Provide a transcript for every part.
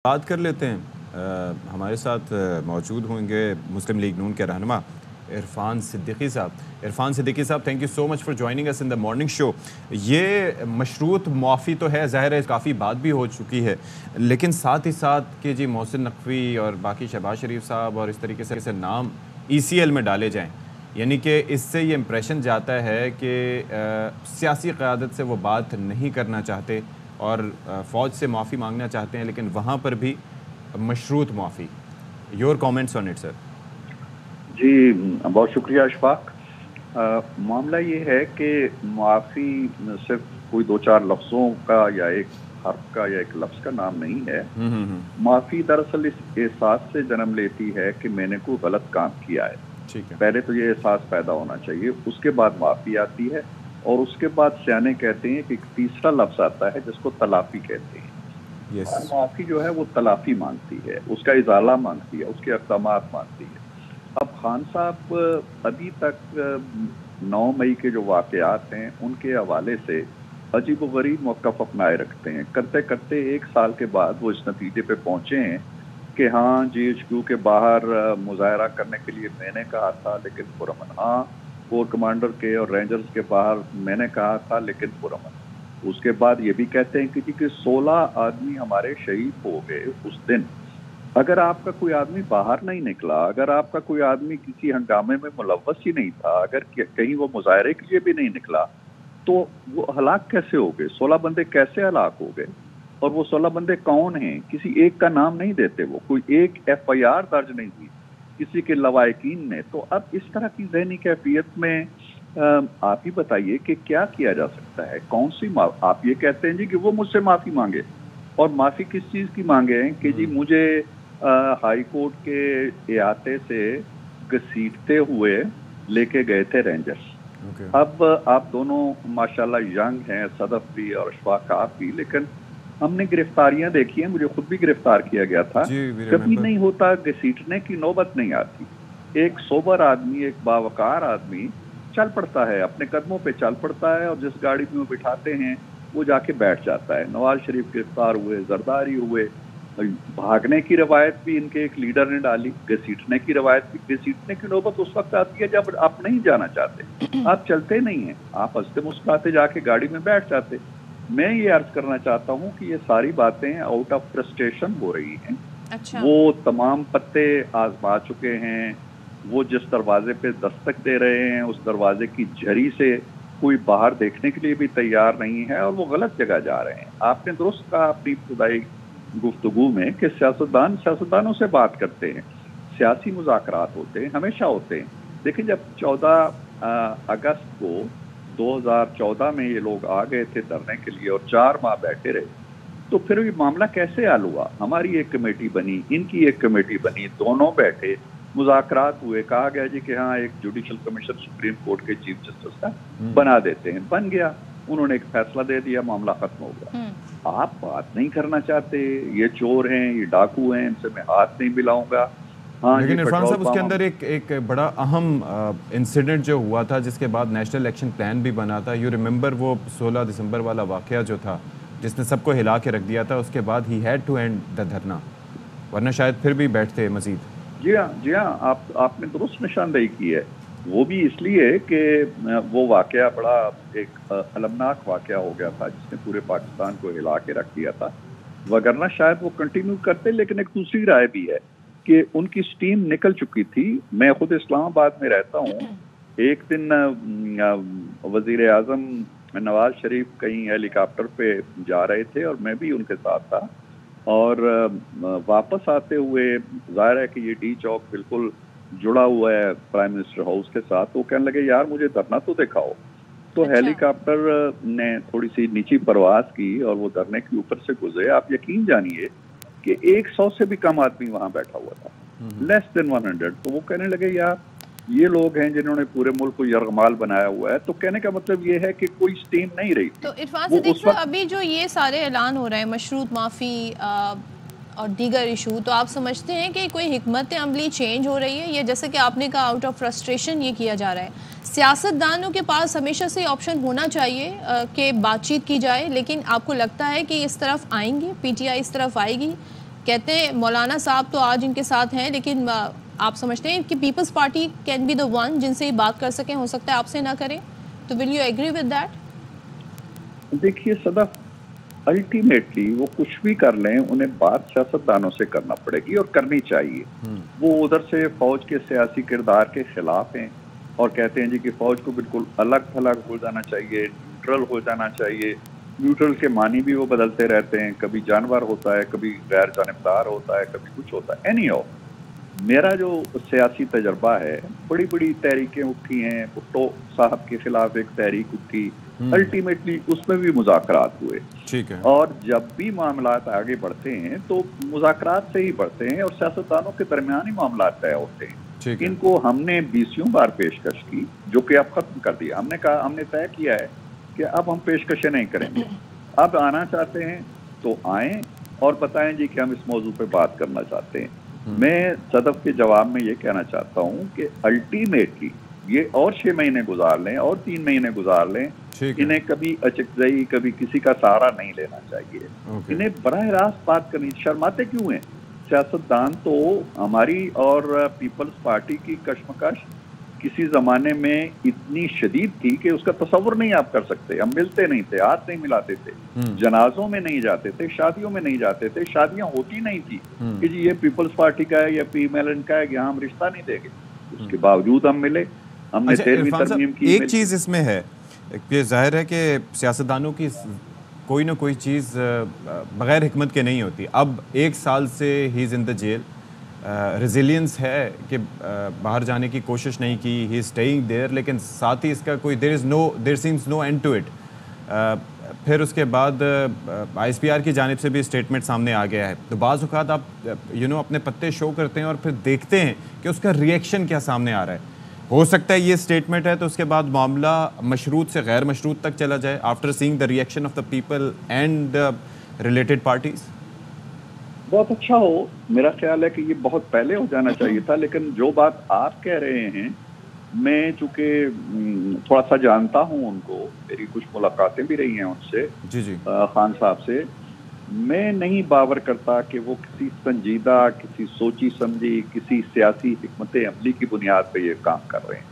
बात कर लेते हैं। हमारे साथ मौजूद होंगे मुस्लिम लीग नून के रहनुमा इरफान सिद्दीकी साहब। इरफान सिद्दीकी साहब, thank you so much for joining us in the morning show. ये मशरूत मुआफ़ी तो है, ज़ाहिर है काफ़ी बात भी हो चुकी है, लेकिन साथ ही साथ कि जी मोहसिन नकवी और बाकी शहबाज शरीफ साहब और इस तरीके से नाम ECL में डाले जाएँ, यानी कि इससे ये इम्प्रेशन जाता है कि सियासी क़यादत से वो बात नहीं करना चाहते और फ़ौज से माफ़ी मांगना चाहते हैं, लेकिन वहाँ पर भी मशरूत माफ़ी। Your comments on it sir. जी बहुत शुक्रिया अशफाक। मामला ये है कि माफ़ी सिर्फ कोई दो चार लफ्ज़ों का या एक हर्फ का या एक लफ्ज़ का नाम नहीं है। माफ़ी दरअसल इस एहसास से जन्म लेती है कि मैंने कोई गलत काम किया है। ठीक है, पहले तो ये एहसास पैदा होना चाहिए, उसके बाद माफ़ी आती है और उसके बाद सियाने कहते हैं कि एक तीसरा लफ्ज़ आता है जिसको तलाफ़ी कहते हैं। यस। माफ़ी जो है वो तलाफ़ी मांगती है, उसका इज़ाला मांगती है, उसके अक़दामात मांगती है। अब खान साहब अभी तक 9 मई के जो वाक़यात हैं उनके हवाले से अजीब व गरीब मौक़िफ़ अपनाए रखते हैं। करते करते 1 साल के बाद वो इस नतीजे पे पहुँचे हैं कि हाँ GHQ के बाहर मुज़ाहरा करने के लिए मैंने कहा था लेकिन पुरअमन, हाँ कोर कमांडर के और रेंजर्स के बाहर मैंने कहा था लेकिन पुरअमन। उसके बाद ये भी कहते हैं कि 16 आदमी हमारे शहीद हो गए उस दिन। अगर आपका कोई आदमी बाहर नहीं निकला, अगर आपका कोई आदमी किसी हंगामे में मुलव्वस ही नहीं था, अगर कहीं वो मुजाहरे के लिए भी नहीं निकला, तो वो हलाक कैसे हो गए? 16 बंदे कैसे हलाक हो गए? और वो 16 बंदे कौन हैं? किसी एक का नाम नहीं देते, वो कोई एक FIR दर्ज नहीं हुई किसी के लवाहिकीन ने। तो अब इस तरह की ज़हनी कैफियत में आप ही बताइए कि क्या किया जा सकता है? कौन सी आप ये कहते हैं जी कि वो मुझसे माफ़ी मांगे, और माफ़ी किस चीज़ की मांगे हैं कि जी मुझे हाई कोर्ट के इहाते से घसीटते हुए लेके गए थे रेंजर्स। अब आप दोनों माशाल्लाह यंग हैं, सदफ भी और अशफाक आप भी, लेकिन हमने गिरफ्तारियां देखी हैं, मुझे खुद भी गिरफ्तार किया गया था। कभी नहीं होता, घसीटने की नौबत नहीं आती। एक सोबर आदमी, एक बावकार आदमी चल पड़ता है, अपने कदमों पे चल पड़ता है और जिस गाड़ी में वो बिठाते हैं वो जाके बैठ जाता है। नवाज शरीफ गिरफ्तार हुए, जरदारी हुए, भागने की रवायत भी इनके एक लीडर ने डाली, घसीटने की रवायत भी। घसीटने की नौबत उस वक्त आती है जब आप नहीं जाना चाहते, आप चलते नहीं हैं, आप हंसते मुस्कुराते जाके गाड़ी में बैठ जाते। मैं ये अर्ज करना चाहता हूँ कि ये सारी बातें आउट ऑफ फ्रस्ट्रेशन हो रही हैं। अच्छा। वो तमाम पत्ते आजमा चुके हैं, वो जिस दरवाजे पे दस्तक दे रहे हैं उस दरवाजे की झरी से कोई बाहर देखने के लिए भी तैयार नहीं है और वो गलत जगह जा रहे हैं। आपने दुरुस्त कहा अपनी इब्तदाई गुफ्तगू में कि सियासतदानों से बात करते हैं, सियासी मुज़ाकरात होते हैं, हमेशा होते हैं। देखिए जब 14 अगस्त को 2014 में ये लोग आ गए थे धरने के लिए और 4 माह बैठे रहे, तो फिर ये मामला कैसे हल हुआ? हमारी एक कमेटी बनी, इनकी एक कमेटी बनी, दोनों बैठे, मुज़ाकरात हुए, कहा गया जी कि हाँ एक जुडिशल कमीशन सुप्रीम कोर्ट के चीफ जस्टिस का बना देते हैं। बन गया, उन्होंने एक फैसला दे दिया, मामला खत्म हो गया। आप बात नहीं करना चाहते, ये चोर हैं, ये डाकू हैं, इनसे मैं हाथ नहीं मिलाऊंगा। हाँ, लेकिन इरफान साहब उसके अंदर एक बड़ा अहम इंसिडेंट जो हुआ था जिसके बाद नेशनल एक्शन प्लान भी बना था। यू रिमेंबर वो 16 दिसंबर वाला वाकया जो था जिसने सबको हिला के रख दिया था, उसके बाद he had to end the dharna, वरना शायद फिर भी बैठते मजीद। जी हाँ, आपने दुरुस्त निशानदेही की है। वो भी इसलिए कि वो वाकया बड़ा एक अलमनाक वाकया हो गया था जिसने पूरे पाकिस्तान को हिला के रख दिया था, वगरना शायद वो कंटिन्यू करते। लेकिन एक दूसरी राय भी है कि उनकी स्टीम निकल चुकी थी। मैं खुद इस्लामाबाद में रहता हूँ। एक दिन वजीर आजम नवाज शरीफ कहीं हेलीकॉप्टर पे जा रहे थे और मैं भी उनके साथ था, और वापस आते हुए जाहिर है कि ये डी चौक बिल्कुल जुड़ा हुआ है प्राइम मिनिस्टर हाउस के साथ। वो कहने लगे यार मुझे धरना तो दिखाओ। तो अच्छा। हेलीकॉप्टर ने थोड़ी सी नीची परवाज की और वो धरने के ऊपर से गुजरे। आप यकीन जानिए कि 100 से भी कम आदमी वहां बैठा हुआ था, लेस देन 100। तो वो कहने लगे यार ये लोग हैं जिन्होंने पूरे मुल्क को यरगमाल बनाया हुआ है। तो कहने का मतलब ये है कि कोई स्टीम नहीं रही थी। तो इरफान सिद्दीकी साहब, अभी जो ये सारे ऐलान हो रहे हैं मशरूत माफ़ी और दीगर इशू, तो आप समझते हैं कि कोई हिकमत अमली चेंज हो रही है, या जैसे कि आपने कहा आउट ऑफ फ्रस्ट्रेशन ये किया जा रहा है? सियासतदानों के पास हमेशा से ऑप्शन होना चाहिए कि बातचीत की जाए, लेकिन आपको लगता है कि इस तरफ आएंगे, PTI इस तरफ आएगी कहते हैं मौलाना साहब तो आज इनके साथ हैं, लेकिन आप समझते हैं कि Peoples Party can be the one जिनसे ये बात कर सकें, हो सकता है आपसे ना करें, तो will you agree with that? देखिए सदफ, अल्टीमेटली वो कुछ भी कर लें, उन्हें बात सियासतदानों से करना पड़ेगी और करनी चाहिए। वो उधर से फौज के सियासी किरदार के खिलाफ हैं और कहते हैं जी कि फौज को बिल्कुल अलग थलग हो जाना चाहिए, न्यूट्रल हो जाना चाहिए। न्यूट्रल के मानी भी वो बदलते रहते हैं, कभी जानवर होता है, कभी गैर जानिबदार होता है, कभी कुछ होता है। एनीहाउ, मेरा जो सियासी तजर्बा है, बड़ी बड़ी तहरीकें उठी हैं, भुट्टो साहब के खिलाफ एक तहरीक उठी, अल्टीमेटली उसमें भी मुज़ाकरात हुए। ठीक है। और जब भी मामलात आगे बढ़ते हैं तो मुज़ाकरात से ही बढ़ते हैं और सियासतदानों के दरमियान ही मामलात तय होते हैं। इनको हमने 20 बार पेशकश की, जो कि अब खत्म कर दिया। हमने तय किया है कि अब हम पेशकशें नहीं करेंगे। अब आना चाहते हैं तो आएं और बताएं जी कि हम इस मौजू पे बात करना चाहते हैं। मैं सदफ के जवाब में ये कहना चाहता हूँ कि अल्टीमेटली ये और 6 महीने गुजार लें और 3 महीने गुजार लें, इन्हें कभी अचकजई, कभी किसी का सहारा नहीं लेना चाहिए। इन्हें बराह रास्त बात करनी। शर्माते क्यों हैं? सियासतदान तो हमारी और पीपल्स पार्टी की कश्मकश किसी जमाने में इतनी शदीद थी कि उसका तस्वुर नहीं आप कर सकते। हम मिलते नहीं थे, हाथ नहीं मिलाते थे, जनाजों में नहीं जाते थे, शादियों में नहीं जाते थे, शादियां होती नहीं थी कि जी ये पीपल्स पार्टी का है या PMLN का है, यहाँ हम रिश्ता नहीं देंगे। उसके बावजूद हम मिले, हमने 13वीं तरमीम की। एक चीज इसमें है कि जाहिर है कि सियासतदानों की कोई ना कोई चीज़ बगैर हिकमत के नहीं होती। अब 1 साल से he is in the jail, resilience है कि बाहर जाने की कोशिश नहीं की, ही स्टेइंग देयर, लेकिन साथ ही इसका कोई there seems no end to it. फिर उसके बाद ISPR की जानिब से भी स्टेटमेंट सामने आ गया है। तो बाज़ औक़ात आप अपने पत्ते शो करते हैं और फिर देखते हैं कि उसका रिएक्शन क्या सामने आ रहा है। हो सकता है ये स्टेटमेंट है तो उसके बाद मामला मशरूत से गैर मशरूत तक चला जाए, after seeing the reaction of the people and related parties. बहुत अच्छा हो, मेरा ख्याल है कि ये बहुत पहले हो जाना चाहिए था। लेकिन जो बात आप कह रहे हैं, मैं चूंकि थोड़ा सा जानता हूं उनको, मेरी कुछ मुलाकातें भी रही हैं उनसे, जी खान साहब से, मैं नहीं बावर करता कि वो किसी संजीदा, किसी सोची समझी, किसी सियासी हिकमत अमली की बुनियाद पे ये काम कर रहे हैं।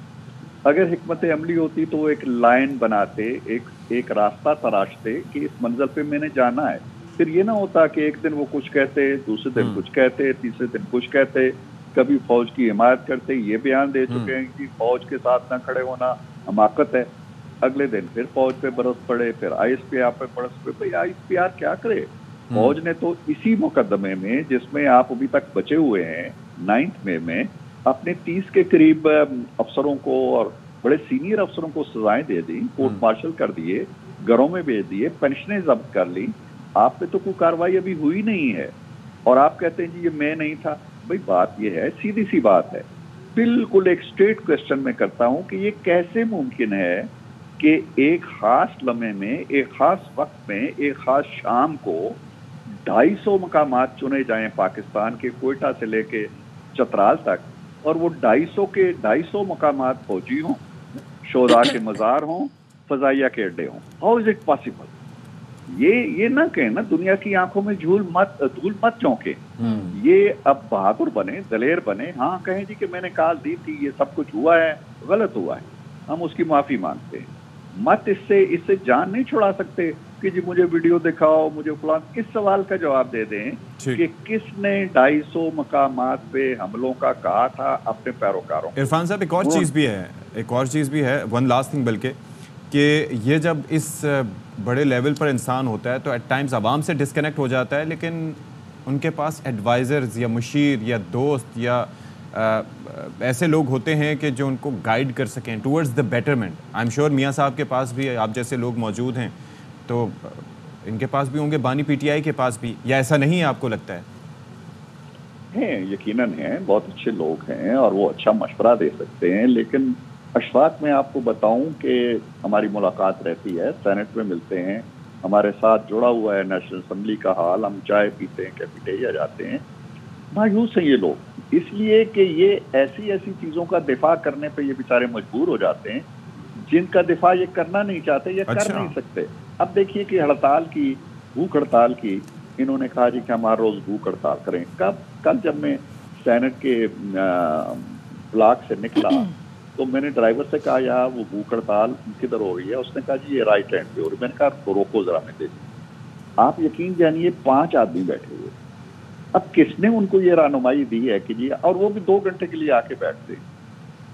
अगर हिकमत अमली होती तो वो एक लाइन बनाते, एक रास्ता तराशते कि इस मंजिल पे मैंने जाना है। फिर ये ना होता कि एक दिन वो कुछ कहते, दूसरे दिन कुछ कहते, तीसरे दिन कुछ कहते, कभी फौज की हिमायत करते, ये बयान दे चुके हैं कि फौज के साथ ना खड़े होना हमाकत है। अगले दिन फिर फौज पे बरस पड़े, फिर ISPR पे बरस पड़े। भाई ISPR क्या करे? फौज ने तो इसी मुकदमे में, जिसमें आप अभी तक बचे हुए हैं 9th में अपने 30 के करीब अफसरों को और बड़े सीनियर अफसरों को सजाएं दे दी, कोर्ट मार्शल कर दिए, घरों में भेज दिए, पेंशनें जब्त कर ली। आप पे तो कोई कार्रवाई अभी हुई नहीं है और आप कहते हैं जी ये मैं नहीं था। भाई बात ये है, सीधी सी बात है, बिल्कुल एक स्ट्रेट क्वेश्चन मैं करता हूं कि ये कैसे मुमकिन है कि एक खास लम्हे में, एक खास वक्त में, एक खास शाम को 250 मकामात चुने जाएं पाकिस्तान के, कोयटा से लेके चतराल तक, और वो 250 मकामात फौजी हों, शोहदा के मज़ार हों, फजाइया के अड्डे हों। How is it possible? ये ना कहें ना, दुनिया की आंखों में धूल मत चौंके। ये अब बहादुर बने, दलेर बने, हाँ कहें जी कि मैंने काल दी थी, ये सब कुछ हुआ है, गलत हुआ है, हम उसकी माफी मांगते हैं। मत इससे जान नहीं छुड़ा सकते कि जी मुझे वीडियो दिखाओ, मुझे फलां। इस सवाल का जवाब दे दें कि किसने 250 मकामात पे हमलों का कहा था अपने पैरोकारों। इरफान साहब, एक और चीज़ भी है, वन लास्ट थिंग, बल्कि कि ये जब इस बड़े लेवल पर इंसान होता है तो एट टाइम्स आवाम से डिस्कनेक्ट हो जाता है, लेकिन उनके पास एडवाइज़र्स या मुशीर या दोस्त या ऐसे लोग होते हैं कि जो उनको गाइड कर सकें towards the betterment. I am sure मियाँ साहब के पास भी आप जैसे लोग मौजूद हैं, तो इनके पास भी होंगे, बानी PTI के पास भी, या ऐसा नहीं है आपको लगता है? हैं, यकीनन हैं, बहुत अच्छे लोग हैं और वो अच्छा मशवरा दे सकते हैं। लेकिन अशफाक में आपको बताऊं कि हमारी मुलाकात रहती है, सेनेट में मिलते हैं, हमारे साथ जुड़ा हुआ है नेशनल असम्बली का हाल, हम चाय पीते हैं, कैफेटेरिया जाते हैं। मायूस हैं ये लोग इसलिए कि ये ऐसी चीज़ों का दिफा करने पे ये बेचारे मजबूर हो जाते हैं जिनका दिफा ये करना नहीं चाहते या कर नहीं सकते। अब देखिए कि हड़ताल की, भूख हड़ताल की, انہوں نے کہا جی کہ ہم ہر روز بھوک ہڑتال کریں. کل جب میں سینٹ کے بلاک سے نکلا تو میں نے ڈرائیور سے کہا یار وہ بھوک ہڑتال کدھر ہو رہی ہے؟ اس نے کہا جی یہ رائٹ ہینڈ پہ ہو رہی ہے. میں نے کہا روکو ذرا میں دیکھوں. آپ یقین جانیے 5 آدمی بیٹھے ہوئے. اب کس نے ان کو یہ رہنمائی دی ہے کہ جی، اور وہ بھی 2 گھنٹے کے لیے آ کے بیٹھتے،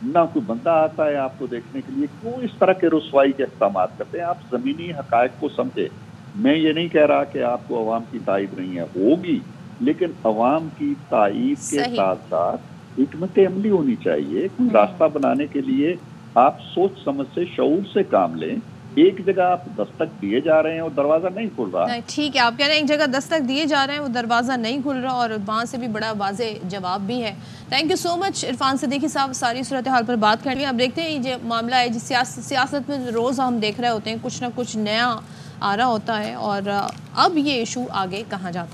نہ کوئی بندہ آتا ہے آپ کو دیکھنے کے لیے. کیوں اس طرح کے رسوائی کے اقدامات کرتے ہیں؟ آپ زمینی حقائق کو سمجھے. میں یہ نہیں کہہ رہا کہ آپ کو عوام کی تائید نہیں ہے، ہوگی، لیکن عوام کی تائید کے ساتھ ساتھ حکمت عملی ہونی چاہیے. کوئی راستہ بنانے کے لیے آپ سوچ سمجھ سے، شعور سے کام لیں. ایک جگہ آپ دستک دیے جا رہے ہیں اور دروازہ نہیں کھل رہا. ٹھیک ہے، آپ کہہ رہے ہیں ایک جگہ دستک دیے جا رہے ہیں وہ دروازہ نہیں کھل رہا، اور وہاں سے بھی بڑا واضح جواب بھی ہے. تھینک یو سو مچ عرفان صدیقی صاحب، ساری صورتحال پر بات کر لی. اب دیکھتے ہیں یہ معاملہ ہے جس سیاست میں روز ہم دیکھ رہے ہوتے ہیں کچھ نہ کچھ نیا آ رہا ہوتا ہے، اور اب یہ ایشو آگے کہاں جاتا ہے.